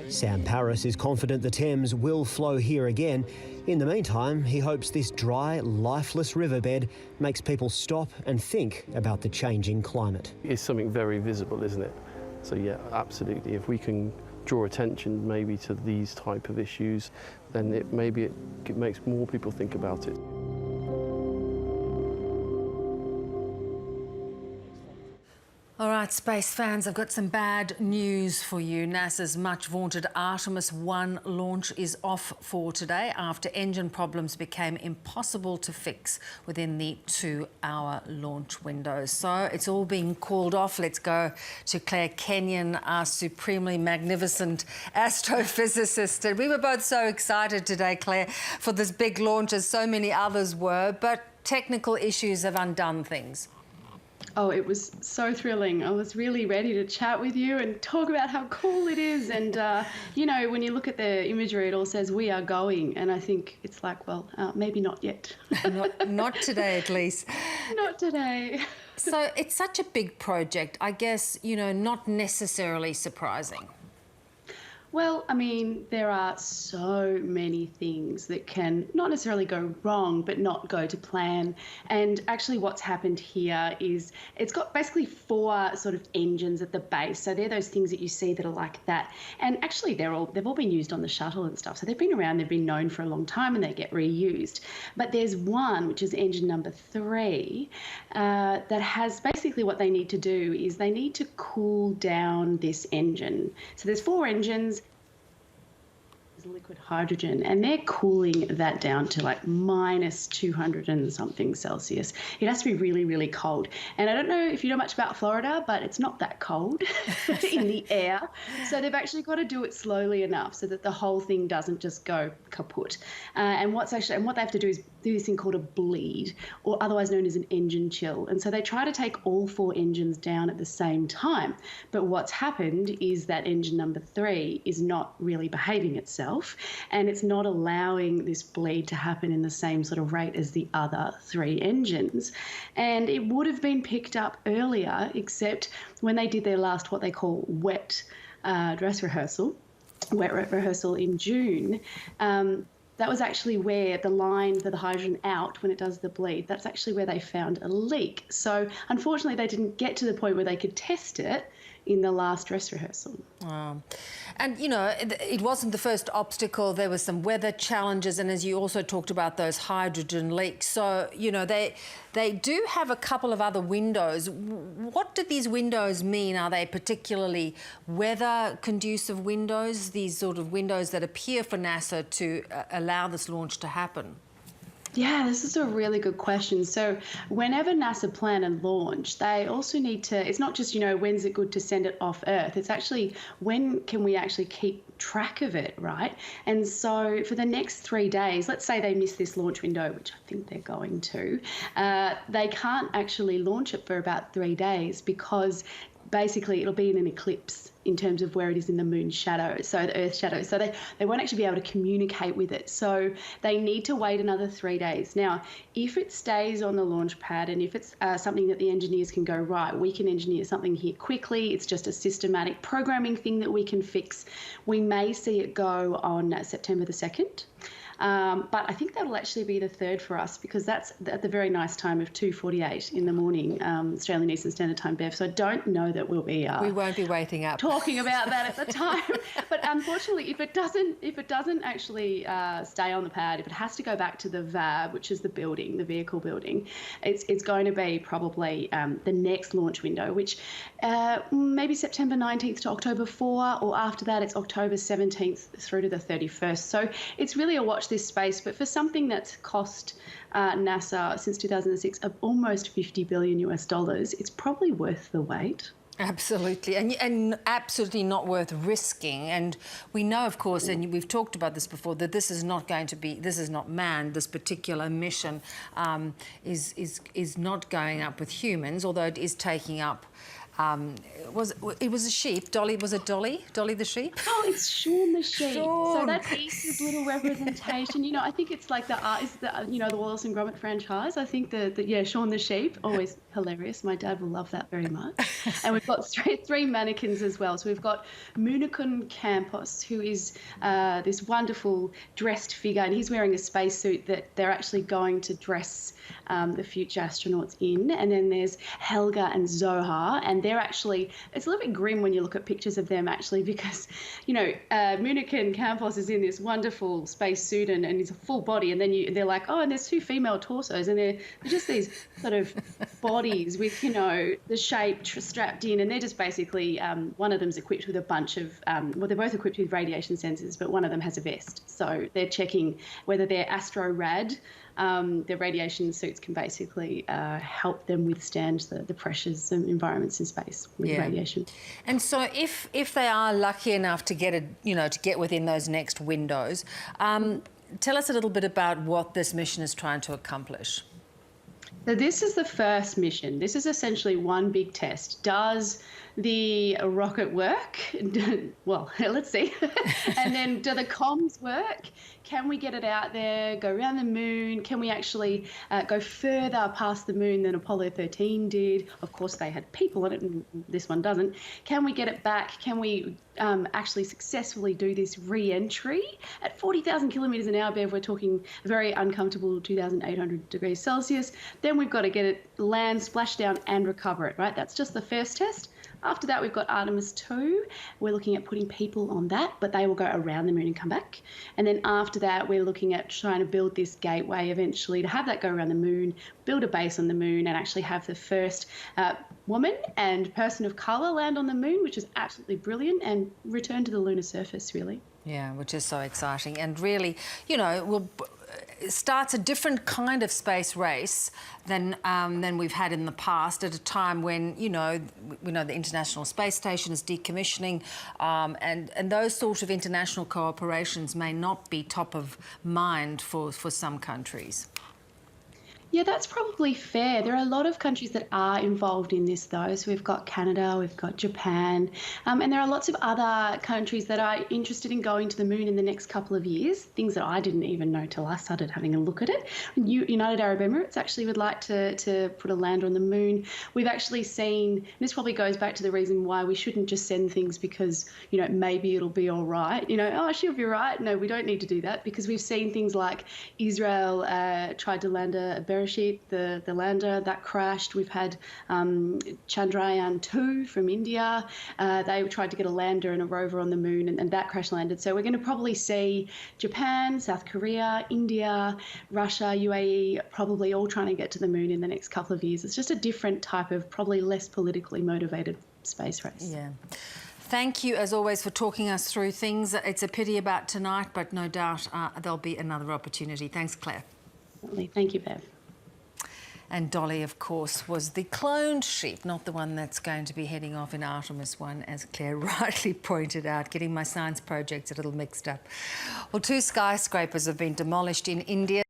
Sam Paris is confident the Thames will flow here again. In the meantime, he hopes this dry, lifeless riverbed makes people stop and think about the changing climate. It's something very visible, isn't it? So yeah, absolutely. If we can draw attention maybe to these type of issues, then it makes more people think about it. All right, space fans, I've got some bad news for you. NASA's much-vaunted Artemis I launch is off for today after engine problems became impossible to fix within the 2-hour launch window. So it's all being called off. Let's go to Claire Kenyon, our supremely magnificent astrophysicist. And we were both so excited today, Claire, for this big launch, as so many others were, but technical issues have undone things. Oh, it was so thrilling. I was really ready to chat with you and talk about how cool it is. And, you know, when you look at the imagery, it all says we are going. And I think it's like, well, maybe not yet. not today, at least. Not today. So it's such a big project, I guess, you know, not necessarily surprising. Well, I mean, there are so many things that can not necessarily go wrong, but not go to plan. And actually what's happened here is it's got basically 4 sort of engines at the base. So they're those things that you see that are like that. And actually they've all been used on the shuttle and stuff. So they've been around, they've been known for a long time, and they get reused. But there's one, which is engine number 3, that has basically what they need to do is they need to cool down this engine. So there's 4 engines. Liquid hydrogen, and they're cooling that down to like minus 200 and something Celsius. It has to be really, really cold. And I don't know if you know much about Florida, but it's not that cold in the air. So they've actually got to do it slowly enough so that the whole thing doesn't just go kaput. And what they have to do is do this thing called a bleed, or otherwise known as an engine chill. And so they try to take all 4 engines down at the same time. But what's happened is that engine number 3 is not really behaving itself, and it's not allowing this bleed to happen in the same sort of rate as the other 3 engines. And it would have been picked up earlier, except when they did their last what they call wet rehearsal in June. That was actually where the line for the hydrogen out, when it does the bleed, that's actually where they found a leak. So unfortunately, they didn't get to the point where they could test it in the last dress rehearsal. And, you know, it wasn't the first obstacle. There were some weather challenges, and as you also talked about, those hydrogen leaks. So, you know, they do have a couple of other windows. What do these windows mean? Are they particularly weather-conducive windows, these sort of windows that appear for NASA to allow this launch to happen? Yeah, this is a really good question. So whenever NASA plan a launch, they also need to, it's not just, you know, when's it good to send it off Earth? It's actually when can we actually keep track of it, right? And so for the next 3 days, let's say they miss this launch window, which I think they're going to, they can't actually launch it for about 3 days because basically it'll be in an eclipse in terms of where it is in the moon's shadow, so the Earth's shadow. So they won't actually be able to communicate with it. So they need to wait another 3 days. Now, if it stays on the launch pad and if it's something that the engineers can go, right, we can engineer something here quickly, it's just a systematic programming thing that we can fix, we may see it go on September the 2nd. But I think that'll actually be the 3rd for us, because that's at the very nice time of 2:48 in the morning, Australian Eastern Standard Time, Bev. So I don't know that we'll be we won't be waking up talking about that at the time. But unfortunately, if it doesn't actually stay on the pad, if it has to go back to the VAB, which is the building, the vehicle building, it's going to be probably the next launch window, which maybe September 19th to October 4, or after that it's October 17th through to the 31st. So it's really a watch this space, but for something that's cost NASA since 2006 of almost $50 billion US, it's probably worth the wait. Absolutely, and absolutely not worth risking. And we know, of course, and we've talked about this before, that this is not manned. This particular mission is not going up with humans, although it is taking up it was a sheep. Dolly, was it Dolly? Dolly the sheep? Oh, it's Shaun the sheep. Shaun. So that's Easter's little representation. You know, I think it's like the the Wallace and Gromit franchise. I think yeah, Shaun the sheep, always hilarious. My dad will love that very much. And we've got three mannequins as well. So we've got Munakun Campos, who is this wonderful dressed figure, and he's wearing a spacesuit that they're actually going to dress the future astronauts in. And then there's Helga and Zohar, and they're actually, it's a little bit grim when you look at pictures of them actually, because, you know, Munakun Campos is in this wonderful spacesuit and he's a full body, and then they're like, oh, and there's two female torsos, and they're just these sort of bodies with, you know, the shape strapped in, and they're just basically, one of them's equipped with a bunch of, well, they're both equipped with radiation sensors, but one of them has a vest. So they're checking whether they're astro-rad. Their radiation suits can basically help them withstand the pressures and environments in space with radiation. And so, if they are lucky enough to get within those next windows, tell us a little bit about what this mission is trying to accomplish. So this is the first mission. This is essentially one big test. Does the rocket work? Well, let's see. And then do the comms work? Can we get it out there, go around the moon? Can we actually go further past the moon than Apollo 13 did? Of course, they had people on it, and this one doesn't. Can we get it back? Can we actually successfully do this re-entry? At 40,000 kilometres an hour, Bev, we're talking very uncomfortable 2,800 degrees Celsius. Then we've got to get it land, splash down and recover it, right? That's just the first test. After that, we've got Artemis II. We're looking at putting people on that, but they will go around the moon and come back. And then after that, we're looking at trying to build this gateway eventually to have that go around the moon, build a base on the moon, and actually have the first woman and person of colour land on the moon, which is absolutely brilliant, and return to the lunar surface, really. Yeah, which is so exciting, and really, you know, starts a different kind of space race than we've had in the past, at a time when, you know, we know the International Space Station is decommissioning, and those sort of international cooperations may not be top of mind for some countries. Yeah, that's probably fair. There are a lot of countries that are involved in this, though. So we've got Canada, we've got Japan, and there are lots of other countries that are interested in going to the moon in the next couple of years, things that I didn't even know till I started having a look at it. United Arab Emirates actually would like to put a lander on the moon. We've actually seen, and this probably goes back to the reason why we shouldn't just send things because, you know, maybe it'll be all right. You know, oh, she'll be right. No, we don't need to do that, because we've seen things like Israel tried to land a Bereshit, the lander, that crashed. We've had Chandrayaan-2 from India. They tried to get a lander and a rover on the moon, and that crash landed. So we're going to probably see Japan, South Korea, India, Russia, UAE, probably all trying to get to the moon in the next couple of years. It's just a different type of, probably less politically motivated space race. Yeah. Thank you, as always, for talking us through things. It's a pity about tonight, but no doubt there'll be another opportunity. Thanks, Claire. Thank you, Bev. And Dolly, of course, was the cloned sheep, not the one that's going to be heading off in Artemis I, as Claire rightly pointed out, getting my science projects a little mixed up. Well, 2 skyscrapers have been demolished in India.